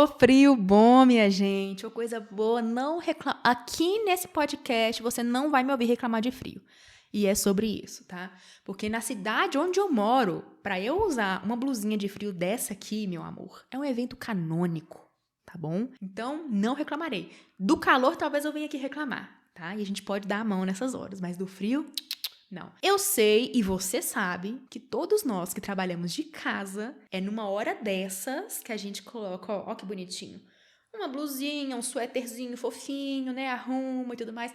Ô, frio bom, minha gente. Ô, coisa boa. Não reclama. Aqui nesse podcast você não vai me ouvir reclamar de frio. E é sobre isso, tá? Porque na cidade onde eu moro, pra eu usar uma blusinha de frio dessa aqui, meu amor, é um evento canônico, tá bom? Então, não reclamarei. Do calor, talvez eu venha aqui reclamar, tá? E a gente pode dar a mão nessas horas, mas do frio, não. Eu sei, e você sabe, que todos nós que trabalhamos de casa, é numa hora dessas que a gente coloca, ó que bonitinho, uma blusinha, um suéterzinho fofinho, né, arruma e tudo mais.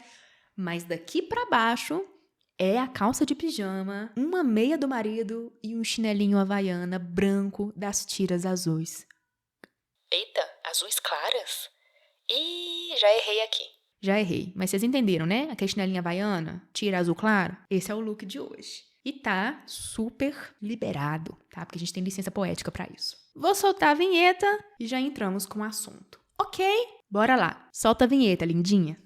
Mas daqui pra baixo é a calça de pijama, uma meia do marido e um chinelinho havaiana branco das tiras azuis. Eita, azuis claras? Ih, já errei aqui. Já errei, mas vocês entenderam, né? Aquela chinelinha havaiana, tira azul claro. Esse é o look de hoje. E tá super liberado, tá? Porque a gente tem licença poética pra isso. Vou soltar a vinheta e já entramos com o assunto. Ok? Bora lá. Solta a vinheta, lindinha.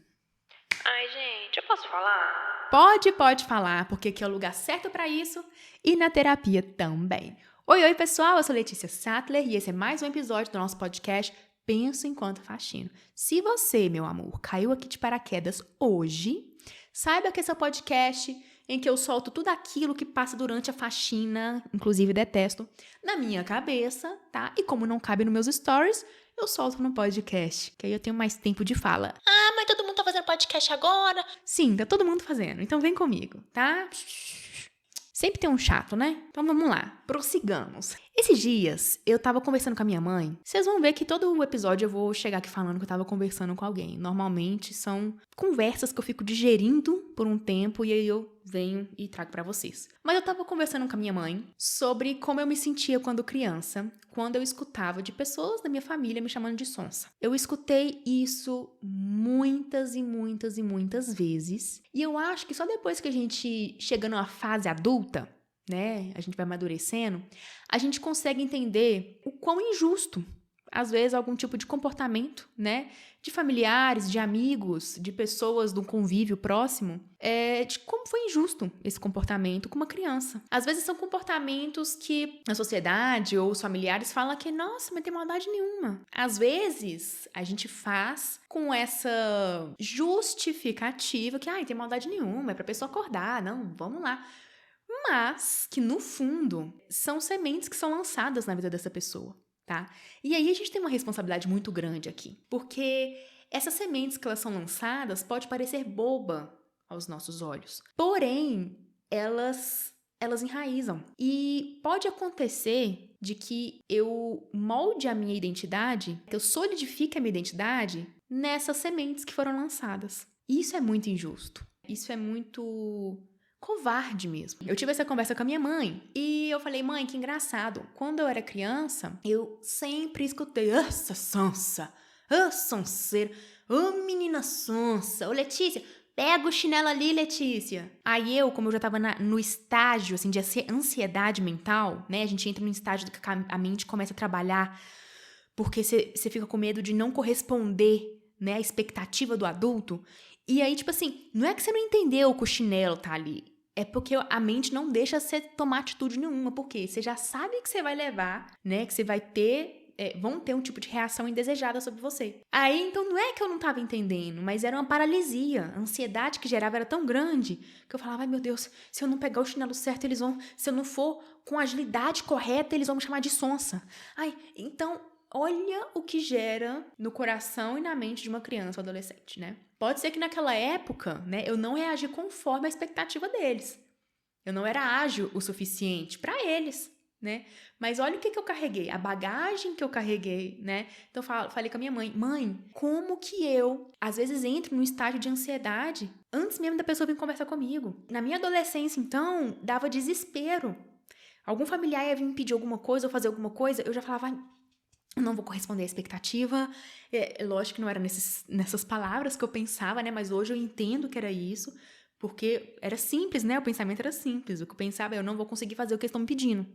Ai, gente, eu posso falar? Pode falar, porque aqui é o lugar certo pra isso e na terapia também. Oi, pessoal, eu sou Letícia Sattler e esse é mais um episódio do nosso podcast Penso Enquanto Faxino. Se você, meu amor, caiu aqui de paraquedas hoje, saiba que esse é o podcast em que eu solto tudo aquilo que passa durante a faxina, inclusive detesto, na minha cabeça, tá? E como não cabe nos meus stories, eu solto no podcast, que aí eu tenho mais tempo de fala. Ah, mas todo mundo tá fazendo podcast agora. Sim, tá todo mundo fazendo, então vem comigo, tá? Sempre tem um chato, né? Então vamos lá, prossigamos. Esses dias eu tava conversando com a minha mãe. Vocês vão ver que todo o episódio eu vou chegar aqui falando que eu tava conversando com alguém. Normalmente são conversas que eu fico digerindo por um tempo e aí eu venho e trago pra vocês. Mas eu tava conversando com a minha mãe sobre como eu me sentia quando criança, quando eu escutava de pessoas da minha família me chamando de sonsa. Eu escutei isso muitas e muitas e muitas vezes. E eu acho que só depois que a gente chega numa fase adulta, né, a gente vai amadurecendo, a gente consegue entender o quão injusto, às vezes, algum tipo de comportamento, né, de familiares, de amigos, de pessoas do convívio próximo, de como foi injusto esse comportamento com uma criança. Às vezes são comportamentos que a sociedade ou os familiares falam que, nossa, mas tem maldade nenhuma. Às vezes, a gente faz com essa justificativa que, tem maldade nenhuma, é pra pessoa acordar, não, vamos lá. Mas que, no fundo, são sementes que são lançadas na vida dessa pessoa, tá? E aí a gente tem uma responsabilidade muito grande aqui, porque essas sementes que elas são lançadas pode parecer boba aos nossos olhos, porém, elas enraizam. E pode acontecer de que eu molde a minha identidade, que eu solidifique a minha identidade nessas sementes que foram lançadas. E isso é muito injusto. Isso é muito covarde mesmo. Eu tive essa conversa com a minha mãe e eu falei, mãe, que engraçado. Quando eu era criança, eu sempre escutei, essa sonsa, sonseira, menina sonsa, Letícia, pega o chinelo ali, Letícia. Aí eu, como eu já tava no estágio, assim, de ansiedade mental, né, a gente entra num estágio que a mente começa a trabalhar porque você fica com medo de não corresponder, né, à expectativa do adulto. E aí, tipo assim, não é que você não entendeu que o chinelo tá ali. É porque a mente não deixa você tomar atitude nenhuma. Porque você já sabe que você vai levar, né? Que você vai ter... vão ter um tipo de reação indesejada sobre você. Aí, então, não é que eu não tava entendendo, mas era uma paralisia. A ansiedade que gerava era tão grande que eu falava, ai meu Deus, se eu não pegar o chinelo certo, eles vão... Se eu não for com a agilidade correta, eles vão me chamar de sonsa. Ai, então... Olha o que gera no coração e na mente de uma criança ou adolescente, né? Pode ser que naquela época, né, eu não reagi conforme a expectativa deles. Eu não era ágil o suficiente para eles, né? Mas olha o que eu carreguei, a bagagem que eu carreguei, né? Então falei com a minha mãe, como que eu, às vezes, entro num estágio de ansiedade antes mesmo da pessoa vir conversar comigo? Na minha adolescência, então, dava desespero. Algum familiar ia vir me pedir alguma coisa ou fazer alguma coisa, eu já falava, eu não vou corresponder à expectativa. Lógico que não era nessas palavras que eu pensava, né? Mas hoje eu entendo que era isso, porque era simples, né? O pensamento era simples. O que eu pensava é, eu não vou conseguir fazer o que eles estão me pedindo.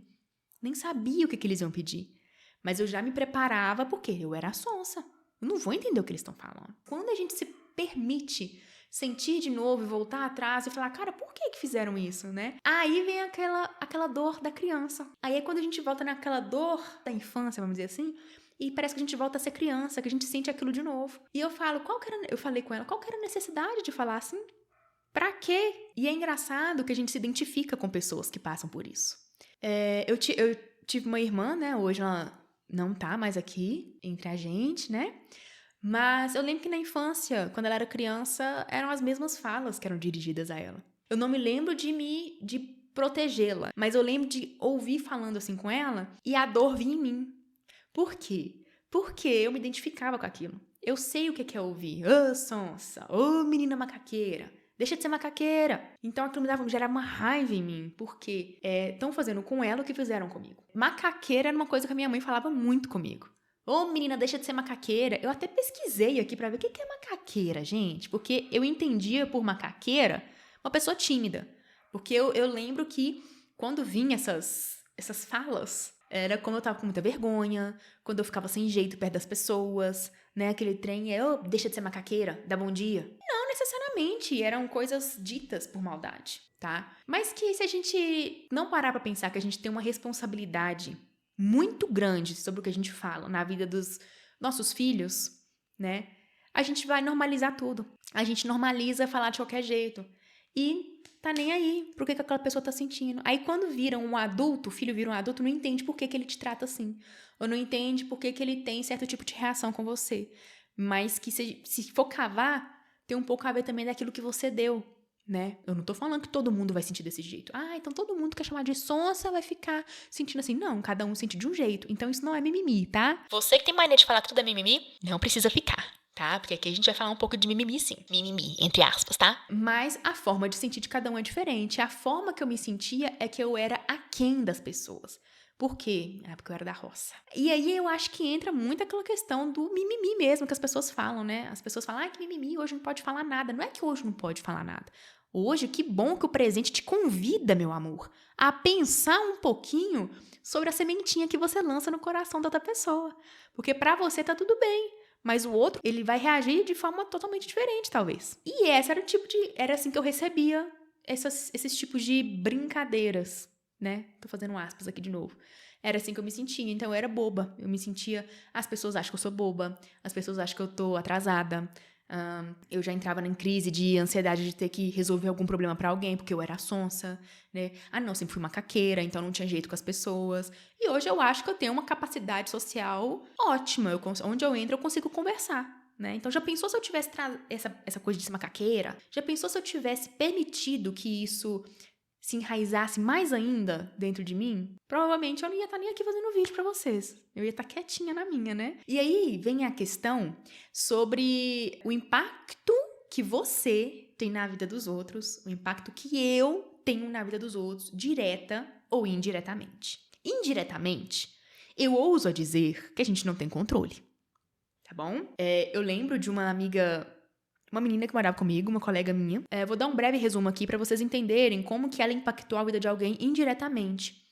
Nem sabia o que eles iam pedir. Mas eu já me preparava porque eu era a sonsa. Eu não vou entender o que eles estão falando. Quando a gente se permite sentir de novo e voltar atrás e falar, cara, por que fizeram isso, né? Aí vem aquela dor da criança. Aí é quando a gente volta naquela dor da infância, vamos dizer assim, E parece que a gente volta a ser criança, que a gente sente aquilo de novo. E eu falei com ela, qual que era a necessidade de falar assim? Pra quê? E é engraçado que a gente se identifica com pessoas que passam por isso. Eu tive uma irmã, né? Hoje ela não tá mais aqui entre a gente, né? Mas eu lembro que na infância, quando ela era criança, eram as mesmas falas que eram dirigidas a ela. Eu não me lembro de protegê-la, mas eu lembro de ouvir falando assim com ela e a dor vinha em mim. Por quê? Porque eu me identificava com aquilo. Eu sei o que é ouvir. Ô, sonsa! Ô, menina macaqueira! Deixa de ser macaqueira! Então aquilo me gerava uma raiva em mim, porque estão fazendo com ela o que fizeram comigo. Macaqueira era uma coisa que a minha mãe falava muito comigo. Ô, menina, deixa de ser macaqueira. Eu até pesquisei aqui pra ver o que é macaqueira, gente. Porque eu entendia por macaqueira uma pessoa tímida. Porque eu lembro que quando vinha essas falas, era quando eu tava com muita vergonha, quando eu ficava sem jeito perto das pessoas, né? Aquele trem deixa de ser macaqueira, dá bom dia. Não necessariamente, eram coisas ditas por maldade, tá? Mas que se a gente não parar pra pensar que a gente tem uma responsabilidade muito grande sobre o que a gente fala na vida dos nossos filhos, né? A gente vai normalizar tudo. A gente normaliza falar de qualquer jeito. E tá nem aí pro que aquela pessoa tá sentindo. Aí quando vira um adulto, o filho vira um adulto, não entende por que ele te trata assim. Ou não entende por que ele tem certo tipo de reação com você. Mas que se for cavar, tem um pouco a ver também daquilo que você deu, né? Eu não tô falando que todo mundo vai sentir desse jeito. Então todo mundo que é chamado de sonsa vai ficar sentindo assim. Não, cada um sente de um jeito. Então isso não é mimimi, tá? Você que tem mania de falar que tudo é mimimi, não precisa ficar, tá? Porque aqui a gente vai falar um pouco de mimimi, sim. Mimimi, entre aspas, tá? Mas a forma de sentir de cada um é diferente. A forma que eu me sentia é que eu era aquém das pessoas. Por quê? Porque eu era da roça. E aí eu acho que entra muito aquela questão do mimimi mesmo, que as pessoas falam, né? As pessoas falam, que mimimi, hoje não pode falar nada. Não é que hoje não pode falar nada. Hoje, que bom que o presente te convida, meu amor, a pensar um pouquinho sobre a sementinha que você lança no coração da outra pessoa. Porque pra você tá tudo bem, mas o outro, ele vai reagir de forma totalmente diferente, talvez. E era assim que eu recebia esses tipos de brincadeiras, né? Tô fazendo aspas aqui de novo. Era assim que eu me sentia, então eu era boba. Eu me sentia, as pessoas acham que eu sou boba, as pessoas acham que eu tô atrasada. Eu já entrava em crise de ansiedade de ter que resolver algum problema pra alguém, porque eu era sonsa, né? Não, sempre fui macaqueira, então não tinha jeito com as pessoas. E hoje eu acho que eu tenho uma capacidade social ótima. Onde eu entro, eu consigo conversar, né? Então já pensou se eu tivesse essa coisa de ser macaqueira? Já pensou se eu tivesse permitido que isso se enraizasse mais ainda dentro de mim? Provavelmente eu não ia estar nem aqui fazendo vídeo pra vocês. Eu ia estar quietinha na minha, né? E aí vem a questão sobre o impacto que você tem na vida dos outros, o impacto que eu tenho na vida dos outros, direta ou indiretamente. Indiretamente, eu ouso a dizer que a gente não tem controle, tá bom? Eu lembro de uma amiga, uma menina que morava comigo, uma colega minha. Vou dar um breve resumo aqui pra vocês entenderem como que ela impactou a vida de alguém indiretamente.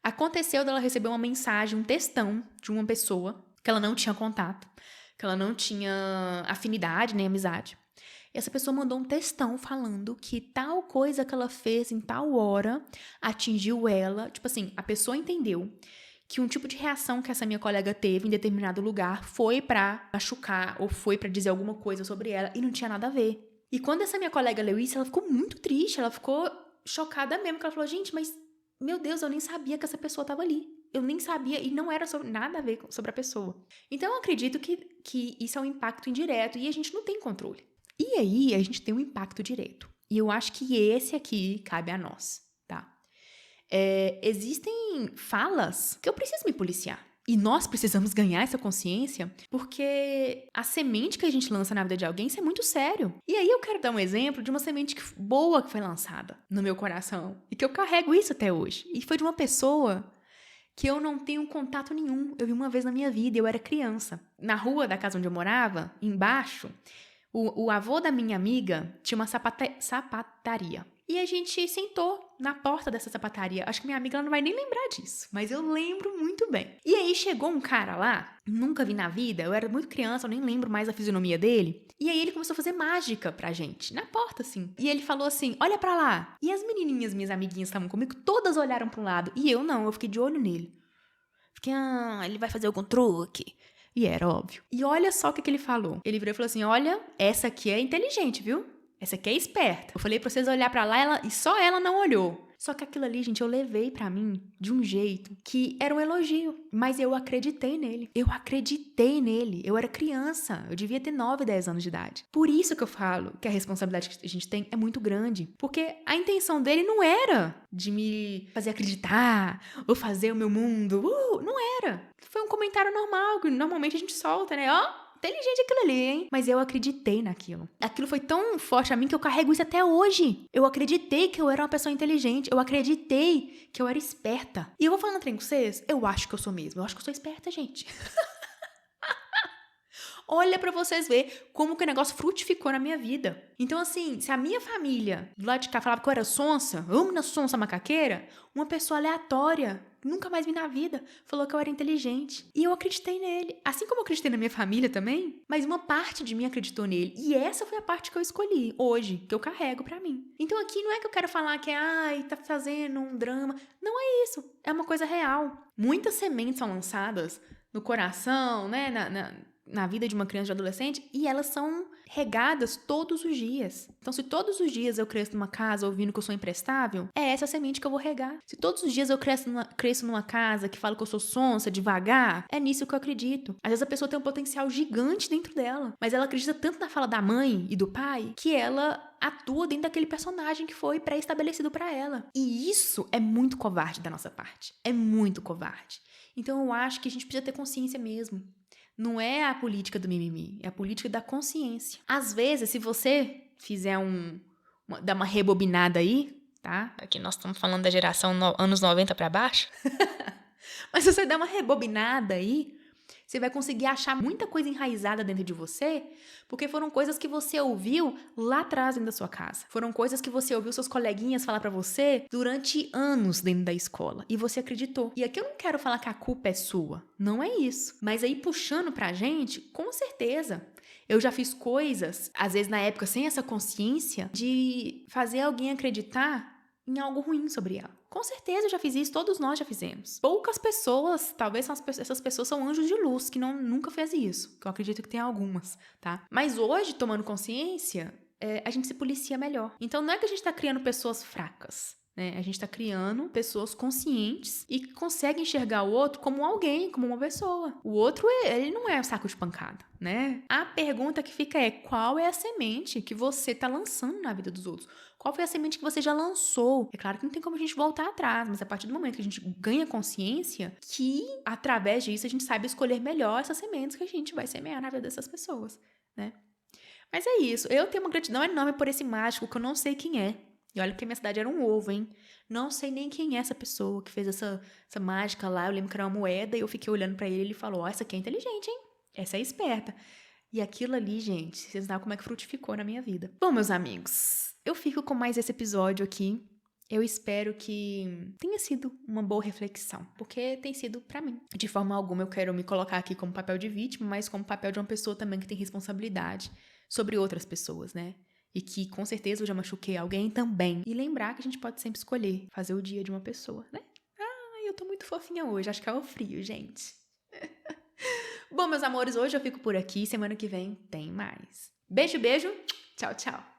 Aconteceu dela receber uma mensagem, um textão de uma pessoa que ela não tinha contato, que ela não tinha afinidade nem amizade. E essa pessoa mandou um textão falando que tal coisa que ela fez em tal hora atingiu ela. Tipo assim, a pessoa entendeu que um tipo de reação que essa minha colega teve em determinado lugar foi pra machucar ou foi pra dizer alguma coisa sobre ela e não tinha nada a ver. E quando essa minha colega leu isso, ela ficou muito triste, ela ficou chocada mesmo, que ela falou, gente, mas, meu Deus, eu nem sabia que essa pessoa tava ali. Eu nem sabia e não era nada a ver sobre a pessoa. Então eu acredito que isso é um impacto indireto e a gente não tem controle. E aí a gente tem um impacto direto. E eu acho que esse aqui cabe a nós, tá? Existem falas que eu preciso me policiar. E nós precisamos ganhar essa consciência, porque a semente que a gente lança na vida de alguém, isso é muito sério. E aí eu quero dar um exemplo de uma semente boa que foi lançada no meu coração. E que eu carrego isso até hoje. E foi de uma pessoa que eu não tenho contato nenhum. Eu vi uma vez na minha vida, eu era criança. Na rua da casa onde eu morava, embaixo, o avô da minha amiga tinha uma sapataria. E a gente sentou na porta dessa sapataria. Acho que minha amiga ela não vai nem lembrar disso, mas eu lembro muito bem. E aí chegou um cara lá, nunca vi na vida, eu era muito criança, eu nem lembro mais a fisionomia dele. E aí ele começou a fazer mágica pra gente, na porta assim. E ele falou assim, olha pra lá. E as menininhas, minhas amiguinhas que estavam comigo, todas olharam pra um lado. E eu não, eu fiquei de olho nele. Fiquei, ele vai fazer algum truque. E era óbvio. E olha só o que ele falou. Ele virou e falou assim, olha, essa aqui é inteligente, viu? Essa aqui é esperta. Eu falei pra vocês olhar pra lá e só ela não olhou. Só que aquilo ali, gente, eu levei pra mim de um jeito que era um elogio. Mas eu acreditei nele. Eu acreditei nele. Eu era criança. Eu devia ter 9, 10 anos de idade. Por isso que eu falo que a responsabilidade que a gente tem é muito grande. Porque a intenção dele não era de me fazer acreditar ou fazer o meu mundo. Não era. Foi um comentário normal que normalmente a gente solta, né? Inteligente aquilo ali, hein? Mas eu acreditei naquilo. Aquilo foi tão forte a mim que eu carrego isso até hoje. Eu acreditei que eu era uma pessoa inteligente. Eu acreditei que eu era esperta. E eu vou falando trem com vocês, eu acho que eu sou mesmo. Eu acho que eu sou esperta, gente. Olha pra vocês verem como que o negócio frutificou na minha vida. Então, assim, se a minha família do lado de cá falava que eu era sonsa, uma sonsa macaqueira, uma pessoa aleatória, nunca mais vi na vida, falou que eu era inteligente. E eu acreditei nele. Assim como eu acreditei na minha família também, mas uma parte de mim acreditou nele. E essa foi a parte que eu escolhi hoje, que eu carrego pra mim. Então aqui não é que eu quero falar que tá fazendo um drama. Não é isso. É uma coisa real. Muitas sementes são lançadas no coração, né, na vida de uma criança e de adolescente, e elas são regadas todos os dias. Então, se todos os dias eu cresço numa casa ouvindo que eu sou imprestável, é essa semente que eu vou regar. Se todos os dias eu cresço numa casa que fala que eu sou sonsa, devagar, é nisso que eu acredito. Às vezes a pessoa tem um potencial gigante dentro dela, mas ela acredita tanto na fala da mãe e do pai que ela atua dentro daquele personagem que foi pré-estabelecido pra ela. E isso é muito covarde da nossa parte. É muito covarde. Então, eu acho que a gente precisa ter consciência mesmo. Não é a política do mimimi, é a política da consciência. Às vezes, se você fizer dar uma rebobinada aí, tá? Aqui nós estamos falando da geração anos 90 pra baixo. Mas se você der uma rebobinada aí, você vai conseguir achar muita coisa enraizada dentro de você, porque foram coisas que você ouviu lá atrás dentro da sua casa. Foram coisas que você ouviu seus coleguinhas falar pra você durante anos dentro da escola. E você acreditou. E aqui eu não quero falar que a culpa é sua. Não é isso. Mas aí puxando pra gente, com certeza. Eu já fiz coisas, às vezes na época sem essa consciência, de fazer alguém acreditar em algo ruim sobre ela. Com certeza eu já fiz isso, todos nós já fizemos. Poucas pessoas, talvez essas pessoas são anjos de luz, que nunca fez isso. Que eu acredito que tem algumas, tá? Mas hoje, tomando consciência, a gente se policia melhor. Então não é que a gente tá criando pessoas fracas, né? A gente tá criando pessoas conscientes e que conseguem enxergar o outro como alguém, como uma pessoa. O outro, ele não é um saco de pancada, né? A pergunta que fica é, qual é a semente que você tá lançando na vida dos outros? Qual foi a semente que você já lançou? É claro que não tem como a gente voltar atrás, mas a partir do momento que a gente ganha consciência, que através disso a gente sabe escolher melhor essas sementes que a gente vai semear na vida dessas pessoas, né? Mas é isso. Eu tenho uma gratidão enorme por esse mágico que eu não sei quem é. E olha que a minha cidade era um ovo, hein? Não sei nem quem é essa pessoa que fez essa mágica lá. Eu lembro que era uma moeda e eu fiquei olhando pra ele e ele falou, essa aqui é inteligente, hein? Essa é esperta. E aquilo ali, gente, vocês sabem como é que frutificou na minha vida. Bom, meus amigos, eu fico com mais esse episódio aqui. Eu espero que tenha sido uma boa reflexão, porque tem sido pra mim. De forma alguma eu quero me colocar aqui como papel de vítima, mas como papel de uma pessoa também que tem responsabilidade sobre outras pessoas, né? E que com certeza eu já machuquei alguém também. E lembrar que a gente pode sempre escolher fazer o dia de uma pessoa, né? Eu tô muito fofinha hoje, acho que é o frio, gente. Bom, meus amores, hoje eu fico por aqui, semana que vem tem mais. Beijo, beijo, tchau, tchau.